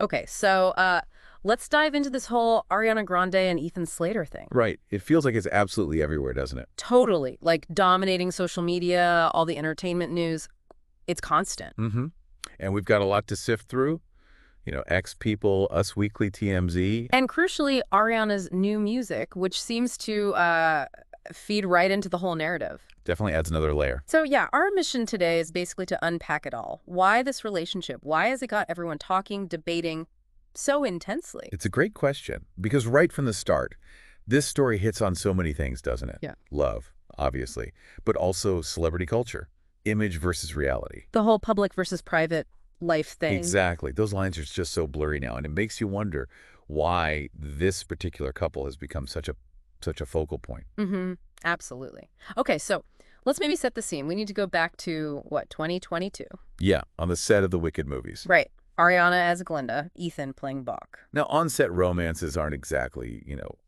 Okay, so let's dive into this whole Ariana Grande and Ethan Slater thing. Right. It feels like it's absolutely everywhere, doesn't it? Totally. Like dominating social media, all the entertainment news. It's constant. Mm-hmm. And we've got a lot to sift through. X People, Us Weekly, TMZ. And crucially, Ariana's new music, which seems to feed right into the whole narrative. Definitely adds another layer. So yeah, our mission today is basically to unpack it all. Why this relationship? Why has it got everyone talking, debating so intensely? It's a great question because right from the start, this story hits on so many things, doesn't it? Yeah. Love, obviously, but also celebrity culture, image versus reality. The whole public versus private life thing. Exactly. Those lines are just so blurry now, and it makes you wonder why this particular couple has become such a focal point. Mm-hmm. Absolutely. Okay, so let's maybe set the scene. We need to go back to, what, 2022? Yeah, on the set of the Wicked movies. Right. Ariana as Glinda, Ethan playing Bach. Now, on-set romances aren't exactly,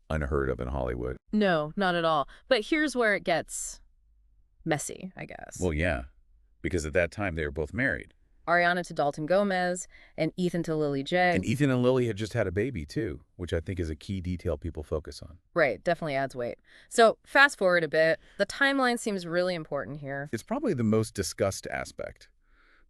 unheard of in Hollywood. No, not at all. But here's where it gets messy, I guess. Well, yeah, because at that time they were both married. Ariana to Dalton Gomez and Ethan to Lily J. And Ethan and Lily had just had a baby, too, which I think is a key detail people focus on. Right, definitely adds weight. So fast forward a bit. The timeline seems really important here. It's probably the most discussed aspect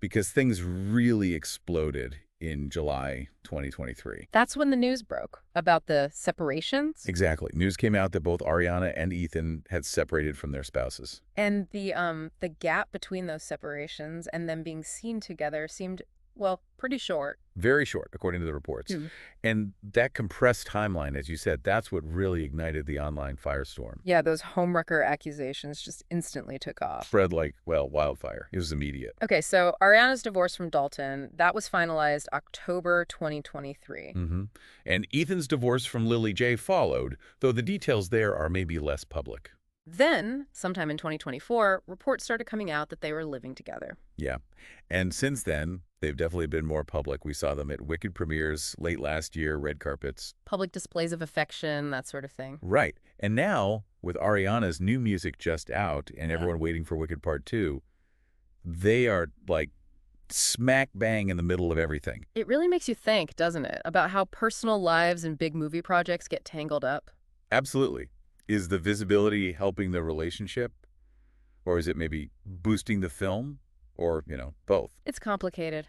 because things really exploded in July 2023. That's when the news broke about the separations Exactly. News came out that both Ariana and Ethan had separated from their spouses. and the gap between those separations and them being seen together seemed, well, pretty short. Very short, according to the reports. Mm. And that compressed timeline, as you said, that's what really ignited the online firestorm. Yeah, those homewrecker accusations just instantly took off. Spread like, well, wildfire. It was immediate. Okay, so Ariana's divorce from Dalton, that was finalized October 2023. Mm-hmm. And Ethan's divorce from Lily J followed, though the details there are maybe less public. Then, sometime in 2024, reports started coming out that they were living together. Yeah. And since then, they've definitely been more public. We saw them at Wicked premieres late last year, red carpets. Public displays of affection, that sort of thing. Right. And now, with Ariana's new music just out and everyone waiting for Wicked Part 2, they are like smack bang in the middle of everything. It really makes you think, doesn't it, about how personal lives and big movie projects get tangled up. Absolutely. Is the visibility helping the relationship? Or is it maybe boosting the film? Or, both. It's complicated.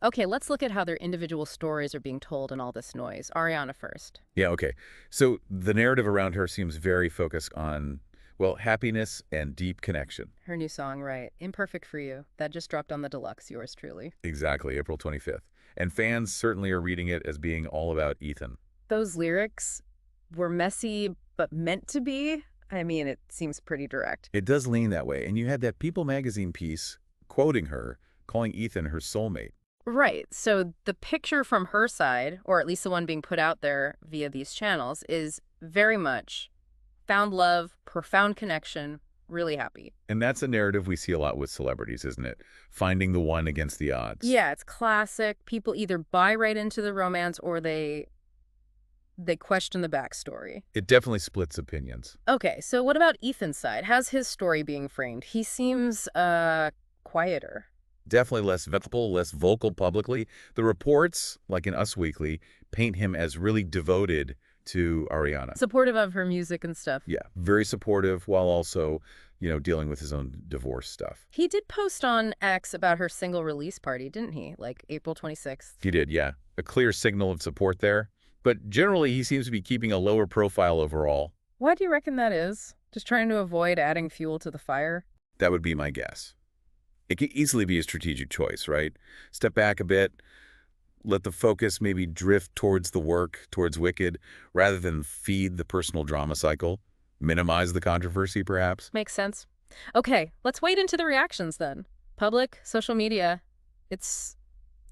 Okay, let's look at how their individual stories are being told in all this noise. Ariana first. Yeah, okay. So the narrative around her seems very focused on, well, happiness and deep connection. Her new song, right, Imperfect for You, that just dropped on the deluxe, yours truly. Exactly, April 25th. And fans certainly are reading it as being all about Ethan. Those lyrics were messy, but meant to be. I mean, it seems pretty direct. It does lean that way. And you had that People magazine piece quoting her, calling Ethan her soulmate. Right. So the picture from her side, or at least the one being put out there via these channels, is very much found love, profound connection, really happy. And that's a narrative we see a lot with celebrities, isn't it? Finding the one against the odds. Yeah, it's classic. People either buy right into the romance or they question the backstory. It definitely splits opinions. Okay, so what about Ethan's side? How's his story being framed? He seems quieter. Definitely less vocal publicly. The reports, like in Us Weekly, paint him as really devoted to Ariana. Supportive of her music and stuff. Yeah, very supportive while also, dealing with his own divorce stuff. He did post on X about her single release party, didn't he? Like April 26th. He did, yeah. A clear signal of support there. But generally, he seems to be keeping a lower profile overall. Why do you reckon that is? Just trying to avoid adding fuel to the fire? That would be my guess. It could easily be a strategic choice, right? Step back a bit, let the focus maybe drift towards the work, towards Wicked, rather than feed the personal drama cycle. Minimize the controversy, perhaps. Makes sense. Okay, let's wade into the reactions then. Public, social media, it's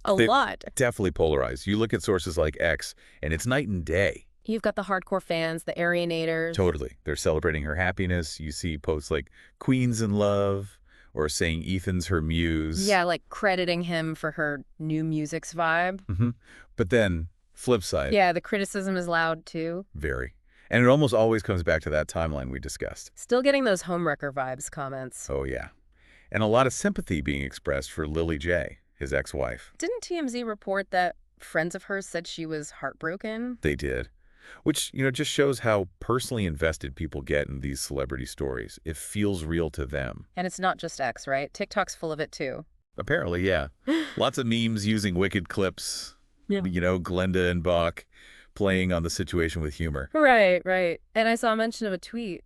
a lot. Definitely polarized. You look at sources like X, and it's night and day. You've got the hardcore fans, the Arianators. Totally. They're celebrating her happiness. You see posts like Queen's in Love, or saying Ethan's her muse. Yeah, like crediting him for her new music's vibe. Mm-hmm. But then, flip side. Yeah, the criticism is loud too. Very. And it almost always comes back to that timeline we discussed. Still getting those homewrecker vibes comments. Oh, yeah. And a lot of sympathy being expressed for Lily J, his ex-wife. Didn't TMZ report that friends of hers said she was heartbroken. They did. Which, just shows how personally invested people get in these celebrity stories. It feels real to them. And it's not just X, right? TikTok's full of it too. Apparently, yeah. Lots of memes using Wicked clips. Yeah. Glenda and Bach playing on the situation with humor. Right, right. And I saw a mention of a tweet.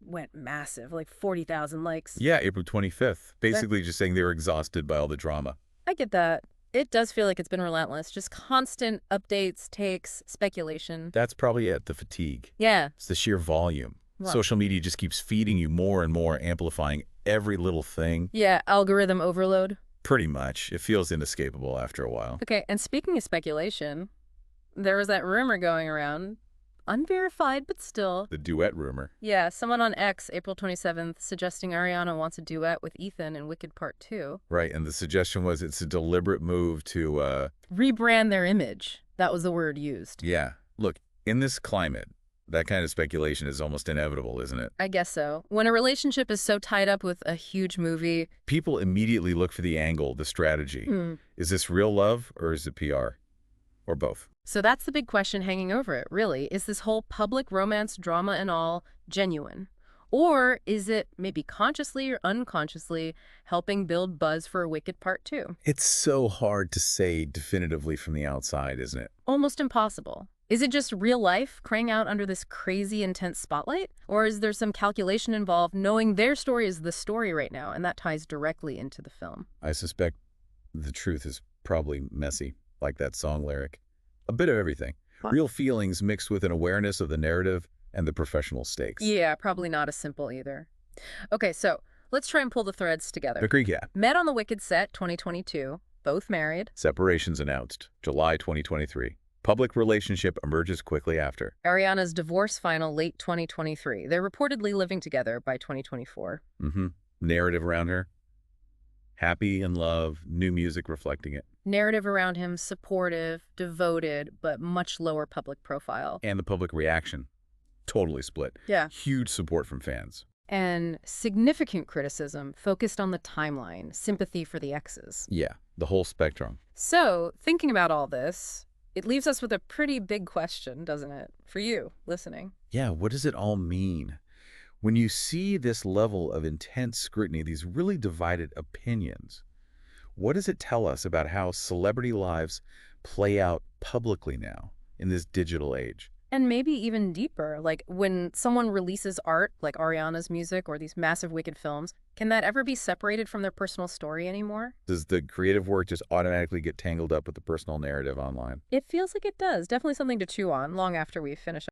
Went massive, like 40,000 likes. Yeah, April 25th. Basically just saying they were exhausted by all the drama. I get that. It does feel like it's been relentless. Just constant updates, takes, speculation. That's probably it, the fatigue. Yeah. It's the sheer volume. Right. Social media just keeps feeding you more and more, amplifying every little thing. Yeah, algorithm overload. Pretty much. It feels inescapable after a while. Okay, and speaking of speculation, there was that rumor going around, unverified, but still. The duet rumor. Yeah, someone on X, April 27th, suggesting Ariana wants a duet with Ethan in Wicked Part 2. Right, and the suggestion was it's a deliberate move to, rebrand their image. That was the word used. Yeah. Look, in this climate, that kind of speculation is almost inevitable, isn't it? I guess so. When a relationship is so tied up with a huge movie, people immediately look for the angle, the strategy. Is this real love or is it PR? Or both? So that's the big question hanging over it, really. Is this whole public romance drama and all genuine? Or is it, maybe consciously or unconsciously, helping build buzz for Wicked Part 2? It's so hard to say definitively from the outside, isn't it? Almost impossible. Is it just real life crying out under this crazy, intense spotlight? Or is there some calculation involved, knowing their story is the story right now, and that ties directly into the film? I suspect the truth is probably messy, like that song lyric. A bit of everything. Real feelings mixed with an awareness of the narrative and the professional stakes. Yeah, probably not as simple either. Okay, so let's try and pull the threads together. Quick recap. Met on the Wicked set, 2022. Both married. Separations announced, July 2023. Public relationship emerges quickly after. Ariana's divorce final, late 2023. They're reportedly living together by 2024. Narrative around her. Happy in love, new music reflecting it. Narrative around him, supportive, devoted, but much lower public profile. And the public reaction. Totally split. Yeah. Huge support from fans. And significant criticism focused on the timeline, sympathy for the exes. Yeah, the whole spectrum. So, thinking about all this, it leaves us with a pretty big question, doesn't it? For you, listening. Yeah, what does it all mean? When you see this level of intense scrutiny, these really divided opinions, what does it tell us about how celebrity lives play out publicly now in this digital age? And maybe even deeper, like when someone releases art, like Ariana's music or these massive Wicked films, can that ever be separated from their personal story anymore? Does the creative work just automatically get tangled up with the personal narrative online? It feels like it does. Definitely something to chew on long after we finish